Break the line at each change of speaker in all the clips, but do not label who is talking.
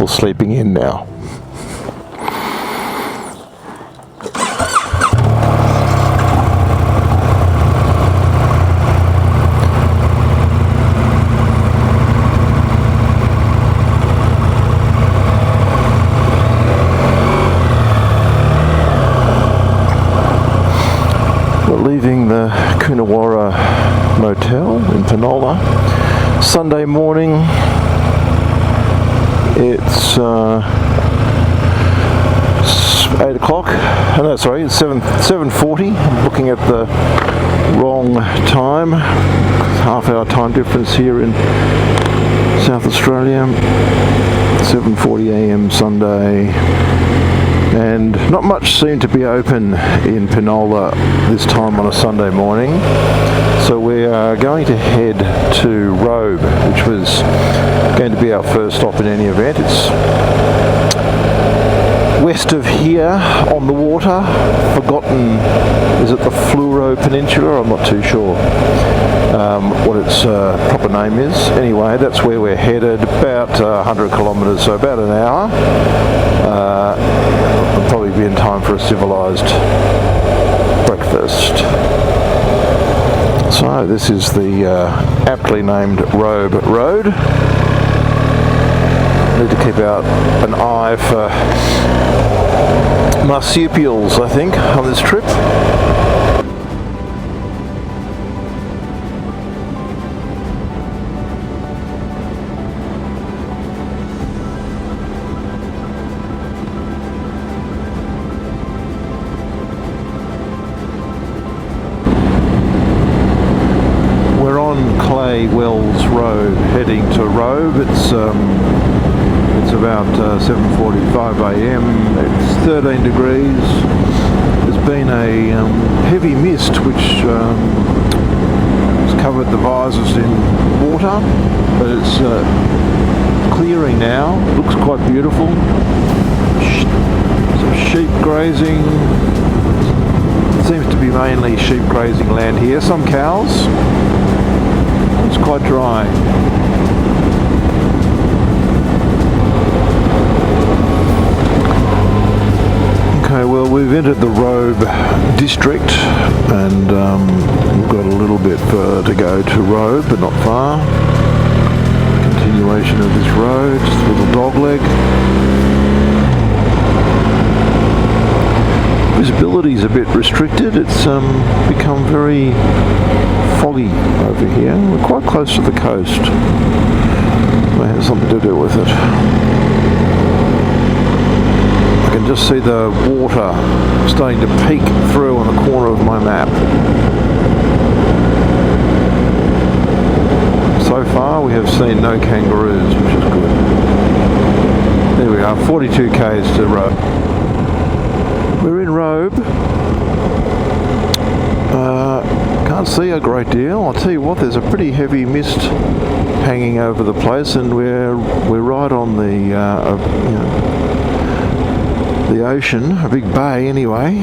people sleeping in now. Leaving the Coonawarra motel in Penola. Sunday morning. It's 8 o'clock. No, sorry, it's 7:40. I'm looking at the wrong time. Half-hour time difference here in South Australia. 7:40 a.m. Sunday. And not much seemed to be open in Penola this time on a Sunday morning. So we are going to head to Robe, which was going to be our first stop in any event. It's west of here on the water. Forgotten, is it the Fluoro Peninsula? I'm not too sure what its proper name is. Anyway, that's where we're headed, about 100 kilometres, so about an hour. We'll probably be in time for a civilised breakfast. So this is the aptly named Robe Road. Need to keep out an eye for marsupials, I think, on this trip. Wells Road, heading to Robe. It's about 7:45 a.m. It's 13 degrees. There's been a heavy mist which has covered the visors in water, but it's clearing now. Looks quite beautiful. Some sheep grazing. Seems to be mainly sheep grazing land here. Some cows. It's quite dry. Okay, well, we've entered the Robe district and we've got a little bit further to go to Robe, but not far. Continuation of this road, just a little dog leg. Visibility is a bit restricted. It's become very foggy over here. We're quite close to the coast. May have something to do with it. I can just see the water starting to peek through on the corner of my map. So far we have seen no kangaroos, which is good. There we are, 42 k's to Robe. We're in Robe. Can't see a great deal. I'll tell you what, there's a pretty heavy mist hanging over the place, and we're right on the the ocean, a big bay anyway.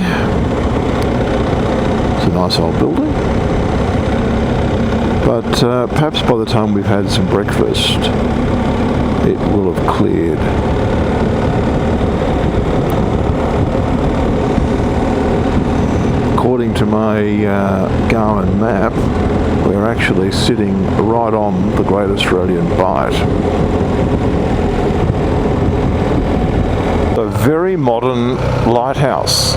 It's a nice old building. But perhaps by the time we've had some breakfast, it will have cleared. According to my Garmin map, we're actually sitting right on the Great Australian Bight. A very modern lighthouse.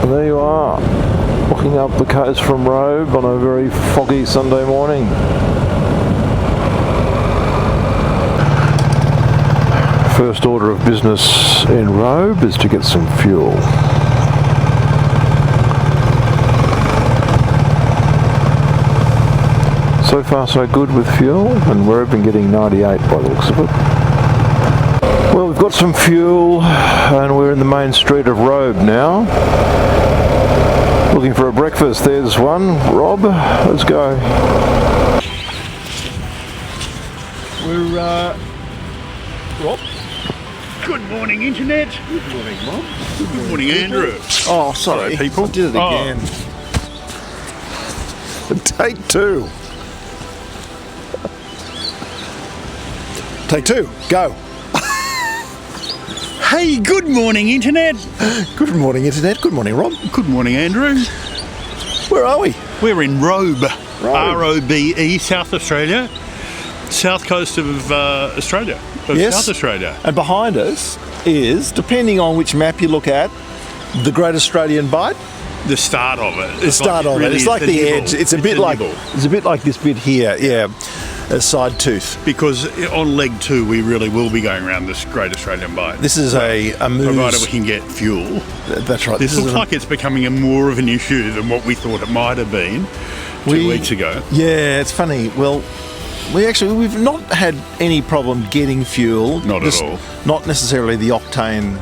And there you are, walking up the coast from Robe on a very foggy Sunday morning. First order of business in Robe is to get some fuel. So far so good with fuel, and we've been getting 98 by the looks of it. Well, we've got some fuel and we're in the main street of Robe now. Looking for a breakfast. There's one. Rob, let's go. We're Rob.
Good morning, Internet.
Good morning, Mom.
Good morning, Andrew.
Oh, sorry.
Hello, people.
I did it again. Take two. Take two. Go.
Hey, good morning, Internet.
Good morning, Internet. Good morning, Rob.
Good morning, Andrew.
Where are we?
We're in Robe.
Robe.
R-O-B-E, South Australia. South coast of Australia.
Yes.
South Australia.
And behind us is, depending on which map you look at, the Great Australian Bight.
The start of it.
The start of it. It's like the edge. It's a bit like this bit here. Yeah. A side tooth.
Because on leg 2 we really will be going around this Great Australian Bight.
This is a moose.
Provided we can get fuel.
That's right.
This looks like it's becoming more of an issue than what we thought it might have been 2 weeks ago.
Yeah, it's funny. Well, we've not had any problem getting fuel.
Not at all.
Not necessarily the octane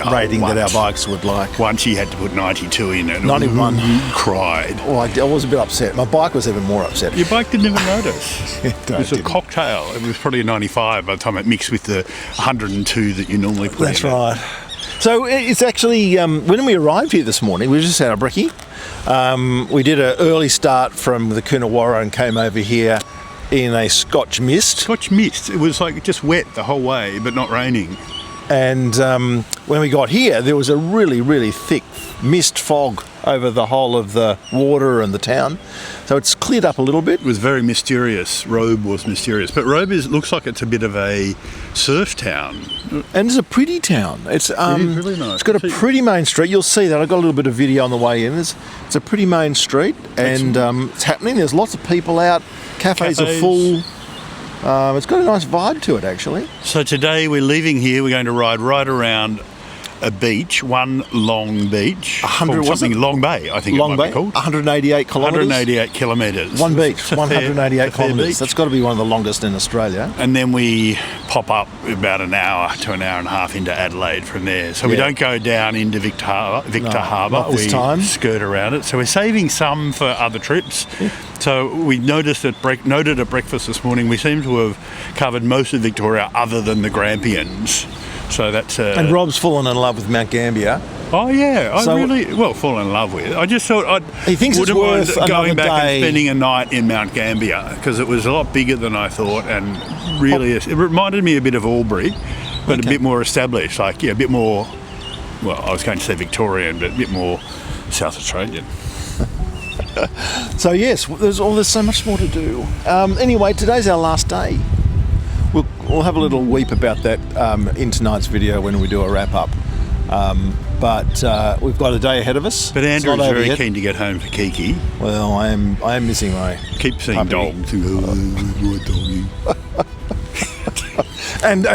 rating that our bikes would like.
Once you had to put 92 in it.
91.
Cried.
Oh, I was a bit upset. My bike was even more upset.
Your bike didn't even notice.
It
was a cocktail. It was probably a 95 by the time it mixed with the 102 that you normally put in.
That's right. So it's actually, when we arrived here this morning, we just had a brekkie. We did an early start from the Coonawarra and came over here in a Scotch mist.
Scotch mist. It was like just wet the whole way, but not raining.
And when we got here, there was a really, really thick mist fog over the whole of the water and the town. So it's cleared up a little bit.
It was very mysterious. Robe was mysterious. But Robe looks like it's a bit of a surf town.
And it's a pretty town. It's
really nice.
It's got a pretty main street. You'll see that. I got a little bit of video on the way in. It's a pretty main street, and it's happening. There's lots of people out. Cafes are full. It's got a nice vibe to it, actually.
So today we're leaving here. We're going to ride right around a beach, one long beach.
100,
something Long Bay, I think
Long
it might
Bay,
be called.
188 kilometres.
188 kilometres.
One beach, 188 kilometres.
Beach.
That's got to be one of the longest in Australia.
And then we pop up about an hour to an hour and a half into Adelaide from there. So we don't go down into Victor Harbour.
Not this time.
Skirt around it. So we're saving some for other trips. Yeah. So we noted at breakfast this morning, we seem to have covered most of Victoria other than the Grampians. So that's
and Rob's fallen in love with Mount Gambier.
Oh yeah, I really fallen in love with it. I just thought
he thinks it's worth
going back
day.
and spending a night in Mount Gambier because it was a lot bigger than I thought, and really it reminded me a bit of Albury, but a bit more established. Like a bit more. Well, I was going to say Victorian, but a bit more South Australian.
So yes, there's so much more to do. Anyway, today's our last day. We'll have a little weep about that in tonight's video when we do a wrap up. But we've got a day ahead of us.
But Andrew's very keen to get home for Kiki.
Well, I am missing my.
Keep seeing
puppy.
Dogs and go, my doggy.
and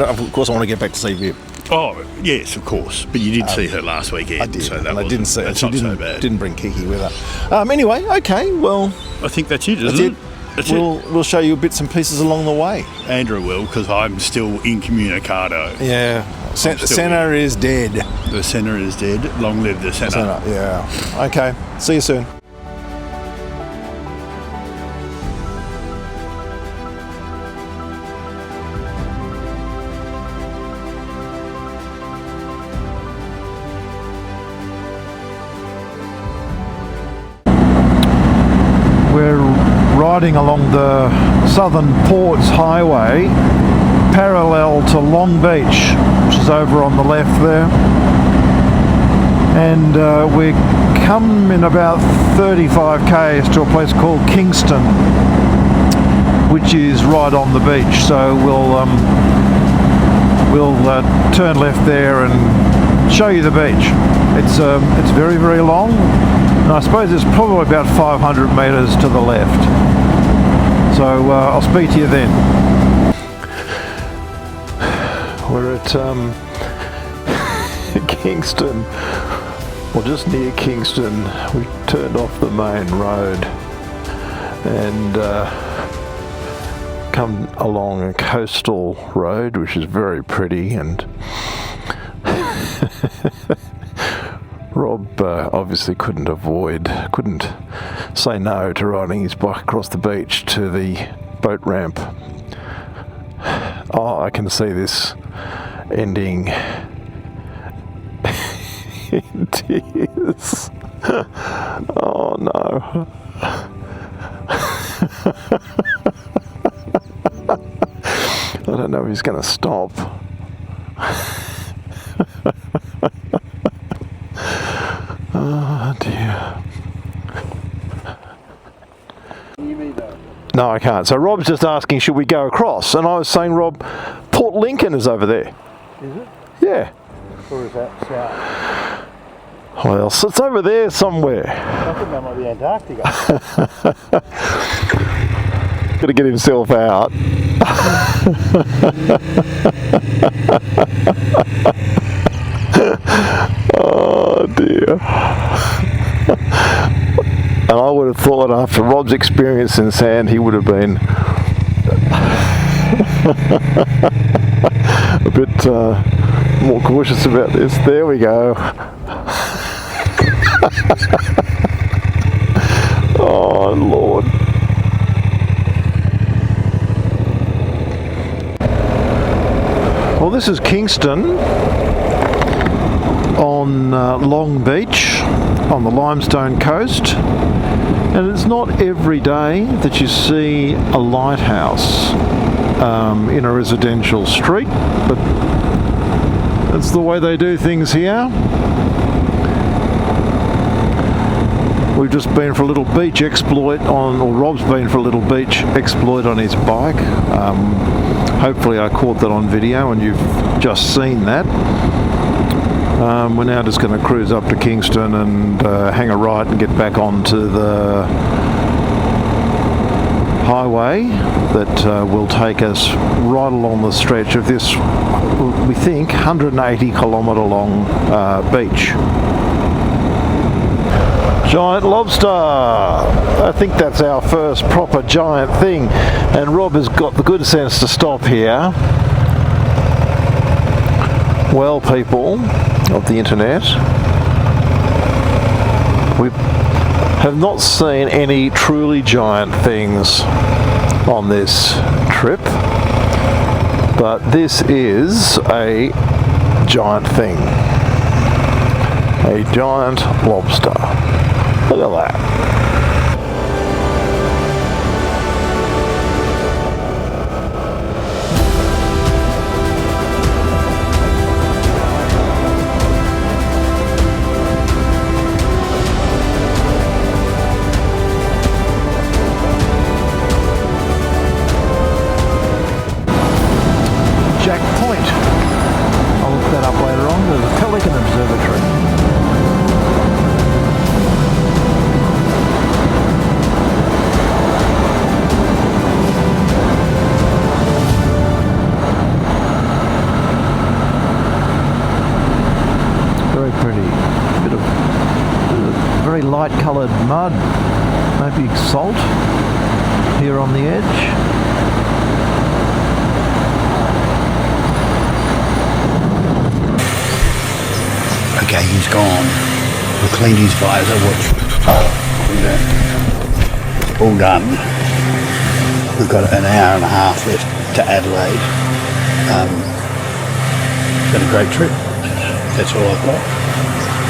of course I want to get back to see Viv.
Oh yes, of course. But you did see her last weekend.
I did.
So that
I didn't see her.
That's
She
not so bad.
didn't bring Kiki with her. Anyway, okay. Well,
I think that's it, isn't it?
We'll show you bits and pieces along the way.
Andrew will, because I'm still incommunicado.
Yeah. Centre is dead.
The centre is dead. Long live the centre.
Yeah. Okay. See you soon. Riding along the Southern Ports Highway parallel to Long Beach, which is over on the left there, and we come in about 35 k's to a place called Kingston, which is right on the beach. So we'll turn left there and show you the beach. It's very, very long, and I suppose it's probably about 500 metres to the left. So I'll speak to you then. We're at Kingston, or just near Kingston. We turned off the main road and come along a coastal road, which is very pretty, and Rob obviously couldn't say no to riding his bike across the beach to the boat ramp. Oh, I can see this ending in tears. Oh no. I don't know if he's going to stop. Oh dear. No, I can't. So Rob's just asking, should we go across? And I was saying, Rob, Port Lincoln is over there.
Is it?
Yeah.
Or is that south?
Well, so it's over there somewhere.
I think that might be Antarctica.
Got to get himself out. Oh dear. And I would have thought after Rob's experience in sand, he would have been a bit more cautious about this. There we go. Oh Lord. Well, this is Kingston on Long Beach on the Limestone Coast, and it's not every day that you see a lighthouse in a residential street, but that's the way they do things here. We've just been for a little beach exploit or Rob's been for a little beach exploit on his bike. Hopefully I caught that on video and you've just seen that. We're now just going to cruise up to Kingston and hang a right and get back onto the highway that will take us right along the stretch of this, we think, 180 kilometre long beach. Giant lobster! I think that's our first proper giant thing, and Rob has got the good sense to stop here. Well, people of the internet, we have not seen any truly giant things on this trip, but this is a giant thing. A giant lobster. Look at that. Jack Point. I'll look that up later on. There's a Pelican Observatory. Very pretty. Bit of very light coloured mud, maybe salt here on the edge.
Okay, he's gone. We cleaned his visor, all done. We've got an hour and a half left to Adelaide. Been a great trip. That's all I've got.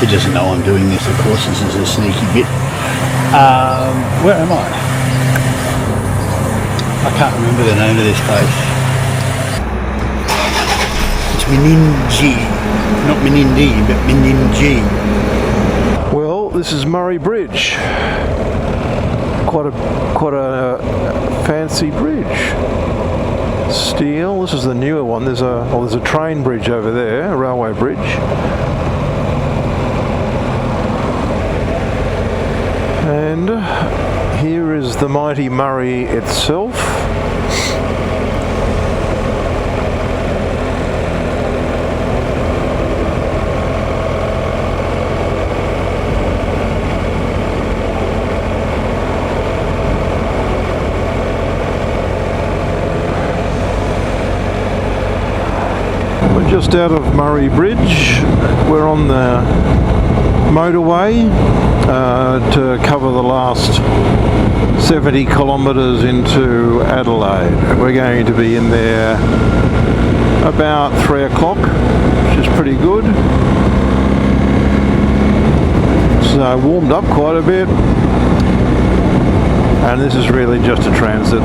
He doesn't know I'm doing this, of course. This is a sneaky bit. Where am I? I can't remember the name of this place. It's Meningie. Not Menindee, but Meningie.
Well, this is Murray Bridge. Quite a fancy bridge. Steel. This is the newer one. There's a train bridge over there, a railway bridge. And here is the mighty Murray itself. We're just out of Murray Bridge. We're on the motorway to cover the last 70 kilometres into Adelaide. We're going to be in there about 3 o'clock, which is pretty good. So warmed up quite a bit, and this is really just a transit.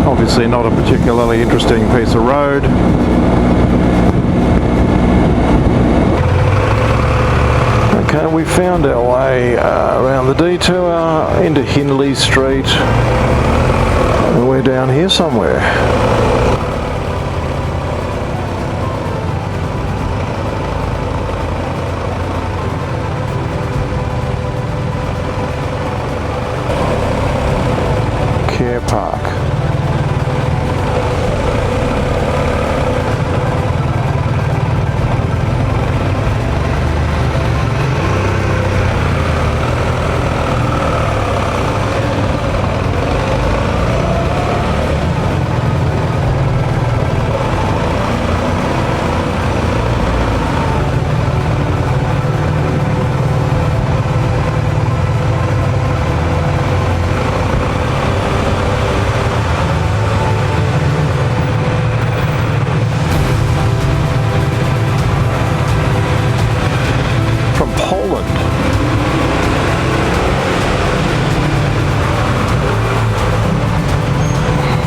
Obviously not a particularly interesting piece of road. Okay, we found our way around the detour into Hindley Street, and we're down here somewhere. Care Park.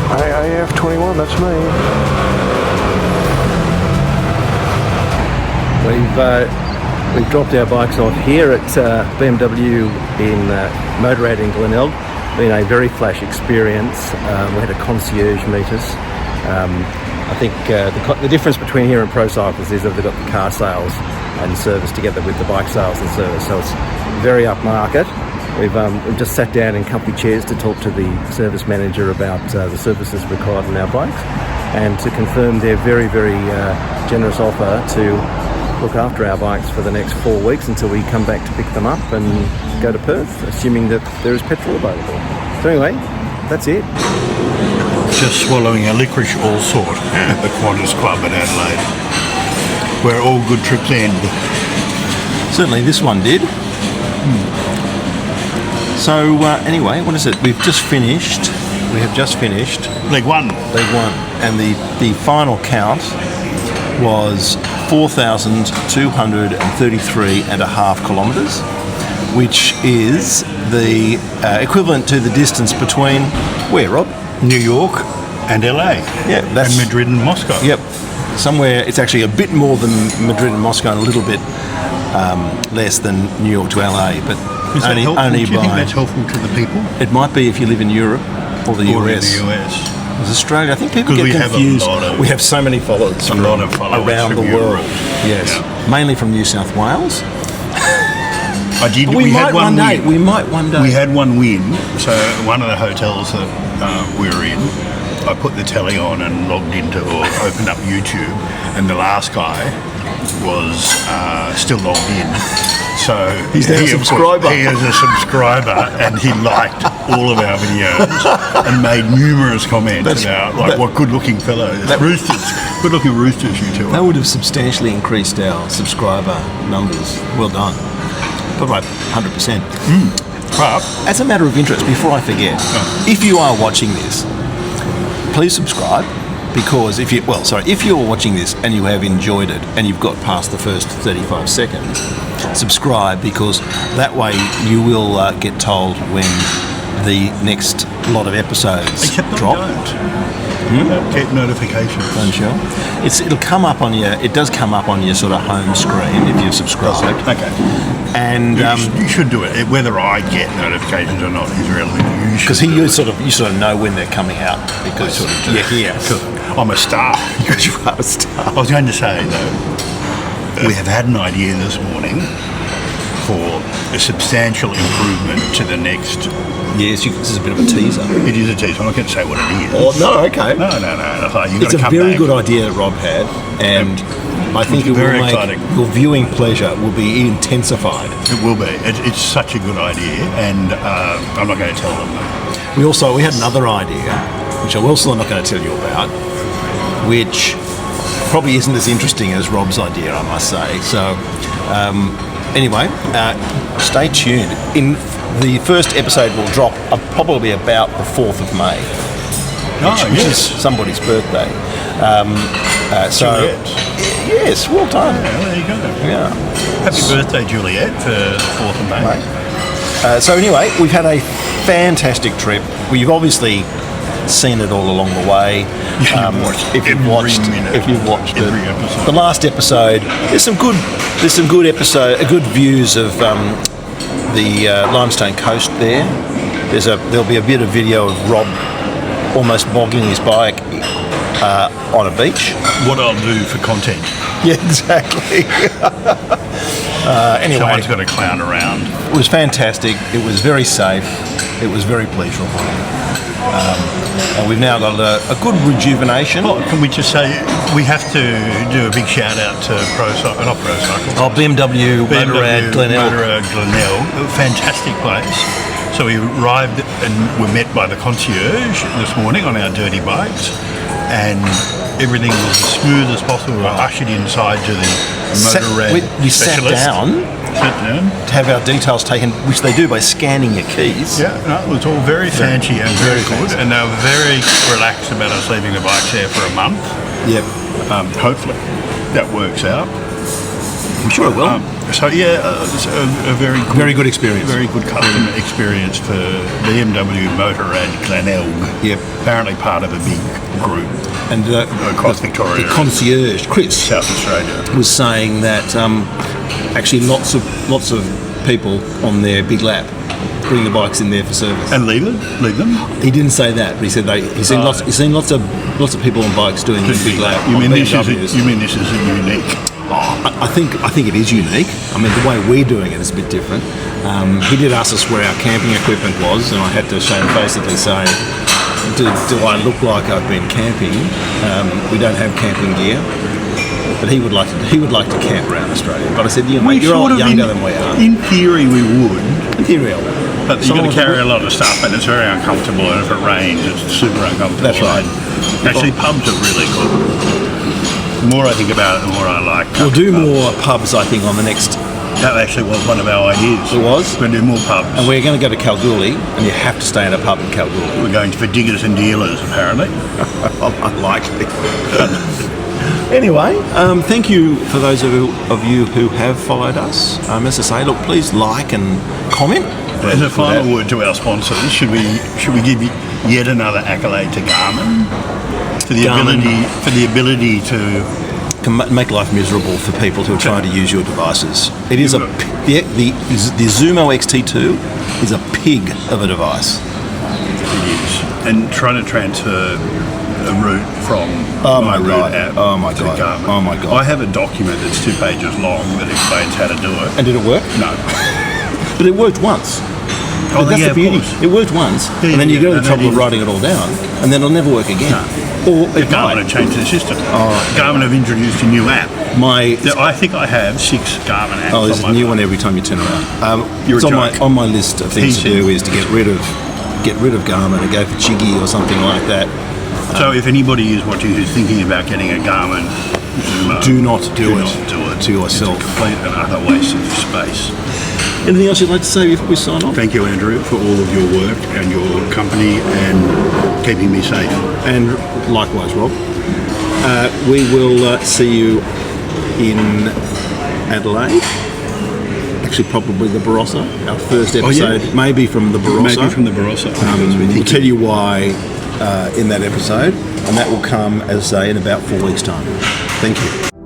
F21, that's me.
We've dropped our bikes off here at BMW in Madrid in Glenelg. Been a very flash experience. We had a concierge meet us. I think the difference between here and Pro Cycles is that they've got the car sales and service together with the bike sales and service, so it's very upmarket. We've just sat down in comfy chairs to talk to the service manager about the services required on our bikes, and to confirm their very, very generous offer to look after our bikes for the next 4 weeks until we come back to pick them up and go to Perth, assuming that there is petrol available. So anyway, that's it.
Just swallowing a licorice all sort at the Qantas Club in Adelaide, where all good trips end.
Certainly this one did. So anyway, what is it? We have just finished
Leg one.
and the final count was 4,233.5 kilometres, which is the equivalent to the distance between where, Rob?
New York and LA.
Yeah,
and Madrid and Moscow.
Yep, somewhere it's actually a bit more than Madrid and Moscow, and a little bit less than New York to LA, but
Is that helpful?
only
Do you
by.
think that's helpful to the people?
It might be if you live in Europe or the
Or
US.
in the US?
Because Australia, I think people
'Cause
get
we have a
confused.
lot of-
We have so many followers
A lot of followers
around the
from
world.
Europe.
Yes,
Yeah.
mainly from New South Wales.
I did.
But
We had one
day.
win.
We might one day.
We had one win. So one of the hotels that we were in, I put the telly on and logged into or opened up YouTube, and the last guy was still logged in. So
He's now a subscriber.
He is a subscriber, and he liked all of our videos and made numerous comments about what good-looking fellows, good-looking roosters you two
That
are.
would have substantially increased our subscriber numbers. Well done. But right, 100%.
But
As a matter of interest, before I forget, if you are watching this, please subscribe, because if you're watching this and you have enjoyed it and you've got past the first 35 seconds, subscribe, because that way you will get told when the next lot of episodes
except
drop.
don't get notifications.
Don't you? It'll come up on your. It does come up on your sort of home screen if you've subscribed.
Okay.
And
You should do it. Whether I get notifications or not is relevant.
because you sort of know when they're coming out, because
sort of do.
you're here.
I'm a star.
Because you are a star.
I was going to say, though, we have had an idea this morning for a substantial improvement to the next.
Yes, this is a bit of a teaser.
It is a teaser. I'm not going to say what it is.
Oh, no, okay.
No. You've
It's
got to
a
come
very
back.
good idea that Rob had, and I think it will
very
make
exciting.
your viewing pleasure will be intensified.
It will be. It's such a good idea, and I'm not going to tell them that.
We had another idea, which I'm also not going to tell you about, which probably isn't as interesting as Rob's idea, I must say. So
Anyway, stay tuned. In the first episode will drop probably about the 4th of May, which is somebody's birthday. So,
Juliet.
yes, well done.
Yeah, there you go.
Yeah.
Happy birthday, Juliet, for the 4th of May.
So anyway, we've had a fantastic trip. We've obviously seen it all along the way. If you've watched
every episode.
the last episode, there's some good views of the Limestone Coast there. There'll be a bit of video of Rob almost bogging his bike on a beach.
What I'll do for content.
Yeah, exactly. Anyway,
Someone's got to clown around.
it was fantastic. It was very safe. It was very pleasurable. And we've now got a good rejuvenation.
Oh, can we just say we have to do a big shout out to
BMW Motorrad Glenelg.
A fantastic place. So we arrived and were met by the concierge this morning on our dirty bikes, and everything was as smooth as possible. We were ushered inside to the Motorrad
We sat
specialist.
down to have our details taken, which they do by scanning your keys.
Yeah, no, it was all very fancy and very good, and they were very relaxed about us leaving the bikes there for a month.
Yep.
Hopefully that works out.
I'm sure it will.
It's a very good
experience.
Very good customer experience for BMW Motorrad Glenelg.
Yep.
Apparently part of a big group
And
across Victoria,
the concierge, Chris,
South Australia,
was saying that actually lots of people on their big lap bring the bikes in there for service.
and leave them.
He didn't say that, but he said he's seen lots of people on bikes doing the big lap.
You
on
mean this
BMWs.
is unique?
I think it is unique. I mean, the way we're doing it is a bit different. He did ask us where our camping equipment was, and I had to shamefacedly say, do I look like I've been camping? We don't have camping gear, but he would like to camp around Australia. But I said, mate, you're a lot younger than we are.
In theory, we would.
In theory,
But you've got to carry a lot of stuff, and it's very uncomfortable, and if it rains, it's super uncomfortable.
That's right.
Actually, pubs are really good. The more I think about it, the more I like
We'll do
pubs.
more pubs, I think, on the next.
That actually was one of our ideas.
It was?
We're going to do more pubs.
And we're going to go to Kalgoorlie, and you have to stay in a pub in Kalgoorlie.
We're going for diggers and dealers, apparently.
Unlikely. Anyway, thank you for those of you who have followed us. As I say, look, please like and comment.
As a final word to our sponsors, should we give yet another accolade to Garmin for the ability to
Can make life miserable for people who are trying to use your devices. It is the Zumo XT2 is a pig of a device.
It is, and trying to transfer a route from my route app to Garmin.
Oh my god!
I have a document that's 2 pages long that explains how to do it.
And did it work?
No.
But it worked once.
Oh,
That's
yeah,
the beauty.
of course.
It worked once,
Yeah,
and then you
yeah,
go to
and
the trouble
then
of writing it all down, and then it'll never work again. Or it
Garmin
might.
have changed their system. Garmin have introduced a new app. I think I have 6 Garmin apps.
Oh, there's
on
a
my
new
phone.
one every time you turn around.
You're
It's
a
on
joke.
my list of things to
PC.
do is to get rid of Garmin and go for Chiggy or something like that.
So if anybody is watching who's thinking about getting a Garmin Zumo,
Do not do it to yourself.
It's a complete and utter waste of space.
Anything else you'd like to say before we sign off?
Thank you, Andrew, for all of your work and your company and keeping me safe.
And likewise, Rob. We will see you in Adelaide. Actually, probably the Barossa. Our first episode, maybe from the Barossa.
Maybe from the Barossa.
We'll tell you why in that episode, and that will come, as I say, in about 4 weeks' time. Thank you.